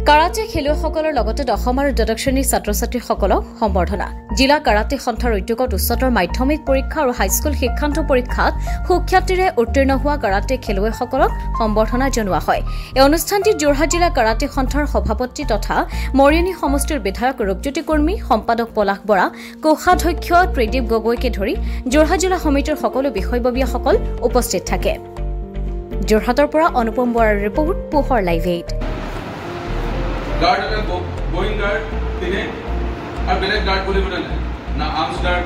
karate খেলুৱৈসকলৰ লগতে দশম আৰু দ্বাদশ শ্ৰেণীৰ ছাত্ৰ-ছাত্ৰীসকলক সম্বৰ্ধনা জিলা কাৰাটে সন্থাৰ উদ্যোগত উচ্চতৰ মাধ্যমিক পৰীক্ষা আৰু হাইস্কুল শিক্ষান্ত পৰীক্ষাত সুখ্যাতিৰে উত্তীৰ্ণ হোৱা কাৰাটে খেলুৱৈসকলক সম্বৰ্ধনা জনোৱা হয় এই অনুষ্ঠানটি যোৰহাট জিলা কাৰাটে সন্থাৰ সভাপতি তথা মৰিয়নি সমষ্টিৰ বিধায়ক ৰূপজ্যোতি কৰ্মী সম্পাদক পলাশ বৰা কোষাধ্যক্ষ ত্ৰিদীপ গগৈকে ধৰি যোৰহাট জিলা সমিতিৰ সকলো বিষয়ববীয়াসকল উপস্থিত থাকে যোৰহাটৰ পৰা অনুপম বৰাৰ ৰিপৰ্ট পোহৰ লাইভ 8 गार्ड अगर गोइंग गार्ड तिने और बेलेग गार्ड बोले बोले ना आर्म्स गार्ड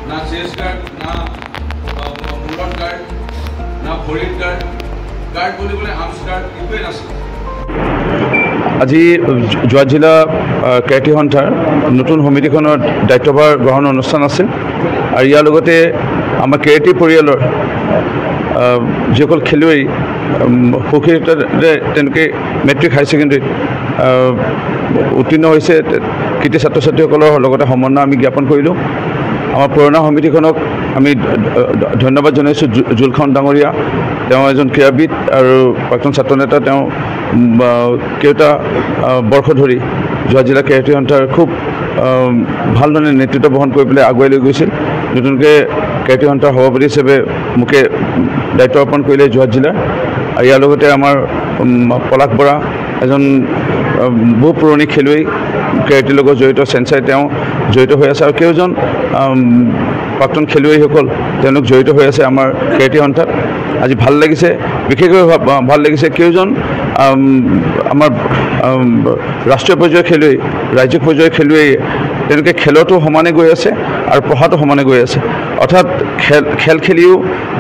ना चेस्ट गार्ड ना मुलट गार्ड ना भरित गार्ड गार्ड बोले बोले आर्म्स गार्ड इकुए ना আজি যোৰহাট জিলা কাৰাটে সন্থাৰ নতুন সমিতিখনৰ দায়িত্বভাৰ গ্ৰহণ অনুষ্ঠান আছিল আৰু ইয়াৰ লগতে আমাৰ কাৰাটে পৰিয়ালৰ যিসকল খেলুৱৈ সুখ্যাতিৰে তেনেকৈ মেট্ৰিক হাই ছেকেণ্ডেৰীত উত্তীৰ্ণ হৈছে কৃতি ছাত্ৰ ছাত্ৰীসকলৰ লগতে সমন্বয় আমি জ্ঞাপন কৰিলোঁ আমাৰ পুৰণা সমিতিখনক আমি ধন্যবাদ জনাইছোঁ জুলখন ডাঙৰীয়া তেওঁ এজন ক্ৰীড়াবিদ আৰু প্ৰাক্তন ছাত্ৰ নেতা তেওঁ কেইটা বৰ্ষ ধৰি যোৰহাট জিলা কাৰাটে সন্থাৰ খুব ভালদৰে নেতৃত্ব বহন কৰি পেলাই আগুৱাই লৈ গৈছিল নতুনকৈ কাৰাটে সন্থাৰ সভাপতি হিচাপে মোকে দায়িত্ব অৰ্পণ কৰিলে যোৰহাট জিলাৰ আৰু ইয়াৰ লগতে আমাৰ পলাশ বৰা এজন বহু পুৰণি খেলুৱৈ কাৰাটেৰ লগত জড়িত চেঞ্চাই তেওঁ জড়িত হৈ আছে আৰু কেইজন প্ৰাক্তন খেলুৱৈসকল তেওঁলোক জড়িত হৈ আছে আমাৰ কাৰাটে সন্থাত আজি ভাল লাগিছে বিশেষকৈ ভাল লাগিছে কেইজন আমাৰ ৰাষ্ট্ৰীয় পৰ্যায়ৰ খেলুৱৈ ৰাজ্যিক পৰ্যায়ৰ খেলুৱৈ তেওঁলোকে খেলতো সমানে গৈ আছে আৰু পঢ়াটো সমানে গৈ আছে অৰ্থাৎ খেল খেলিও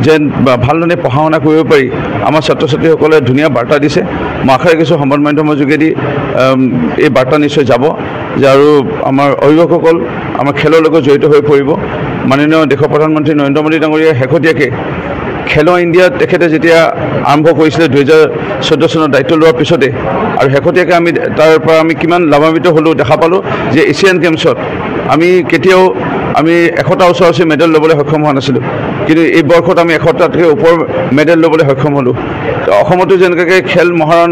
যেন ভালদৰে পঢ়া শুনা কৰিব পাৰি আমাৰ ছাত্ৰ ছাত্ৰীসকলে ধুনীয়া বাৰ্তা দিছে মই আশা ৰাখিছোঁ সংবাদ মাধ্যমৰ যোগেদি এই বাৰ্তা নিশ্চয় যাব যে আৰু আমাৰ অভিভাৱকসকল আমাৰ খেলৰ লগত জড়িত হৈ পৰিব মাননীয় দেশৰ প্ৰধানমন্ত্ৰী নৰেন্দ্ৰ মোদী ডাঙৰীয়াই শেহতীয়াকৈ খেলো ইণ্ডিয়াত তেখেতে যেতিয়া আৰম্ভ কৰিছিলে 2014 চনত দায়িত্ব লোৱাৰ পিছতে আৰু শেহতীয়াকৈ আমি তাৰ পৰা আমি কিমান লাভান্বিত হ'লোঁ দেখা পালোঁ যে এছিয়ান গেমছত আমি কেতিয়াও আমি 100টা ওচৰ মেডেল ল'বলৈ সক্ষম হোৱা নাছিলোঁ কিন্তু এই বৰ্ষত আমি 100টাতকৈ ওপৰ মেডেল ল'বলৈ সক্ষম হ'লোঁ অসমতো যেনেকৈ খেল মহাৰণ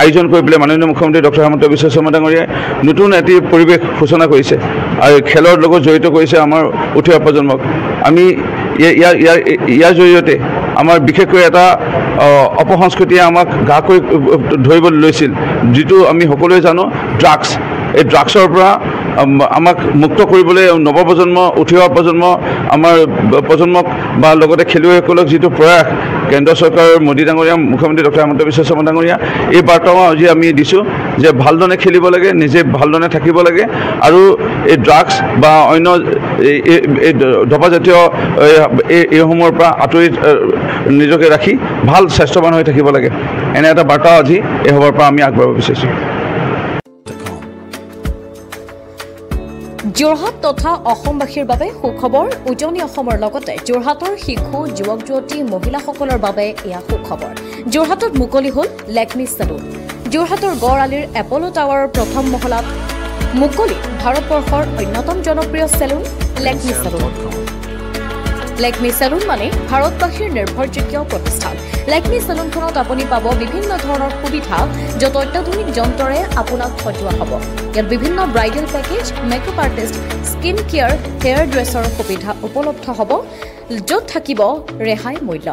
আয়োজন কৰি পেলাই মাননীয় মুখ্যমন্ত্ৰী ডক্টৰ হিমন্ত বিশ্ব শৰ্মা ডাঙৰীয়াই নতুন এটি পৰিৱেশ সূচনা কৰিছে আৰু খেলৰ লগত জড়িত কৰিছে আমাৰ উঠি অহা প্ৰজন্মক আমি ইয়াৰ জৰিয়তে আমাৰ বিশেষকৈ এটা অপসংস্কৃতিয়ে আমাক গা কৰি ধৰিবলৈ লৈছিল যিটো আমি সকলোৱে জানো ড্ৰাগছ এই ড্ৰাগছৰ পৰা আমাক মুক্ত কৰিবলৈ নৱপ্ৰজন্ম উঠি অহা প্ৰজন্ম আমাৰ প্ৰজন্মক বা লগতে খেলুৱৈসকলক যিটো প্ৰয়াস কেন্দ্ৰ চৰকাৰৰ মোদী ডাঙৰীয়া মুখ্যমন্ত্ৰী ডক্টৰ হিমন্ত বিশ্ব শৰ্মা ডাঙৰীয়া এই বাৰ্তাও আজি আমি দিছোঁ যে ভালদৰে খেলিব লাগে নিজে ভালদৰে থাকিব লাগে আৰু এই ড্ৰাগছ বা অন্য এই ধপাজাতীয় এইসমূহৰ পৰা আঁতৰি নিজকে ৰাখি ভাল স্বাস্থ্যৱান হৈ থাকিব লাগে এনে এটা বাৰ্তা আজি এই সভাৰ পৰা আমি আগবঢ়াব বিচাৰিছোঁ যোৰহাট তথা অসমবাসীৰ বাবে সুখবৰ উজনি অসমৰ লগতে যোৰহাটৰ শিশু যুৱক যুৱতী মহিলাসকলৰ বাবে এয়া সুখবৰ যোৰহাটত মুকলি হ'ল লেকমি চেলুন যোৰহাটৰ গড় আলিৰ এপলো টাৱাৰৰ প্ৰথম মহলাত মুকলি ভাৰতবৰ্ষৰ অন্যতম জনপ্ৰিয় salon Lakme salon Lakme salon মানে ভাৰতবাসীৰ নিৰ্ভৰযোগ্য প্ৰতিষ্ঠান লেকমি চেলুনখনত আপুনি পাব বিভিন্ন ধৰণৰ সুবিধা য'ত অত্যাধুনিক যন্ত্ৰৰে আপোনাক সজোৱা হ'ব ইয়াত বিভিন্ন bridal package makeup artist skin care hair dresser সুবিধা উপলব্ধ হ'ব য'ত থাকিব ৰেহাই মূল্য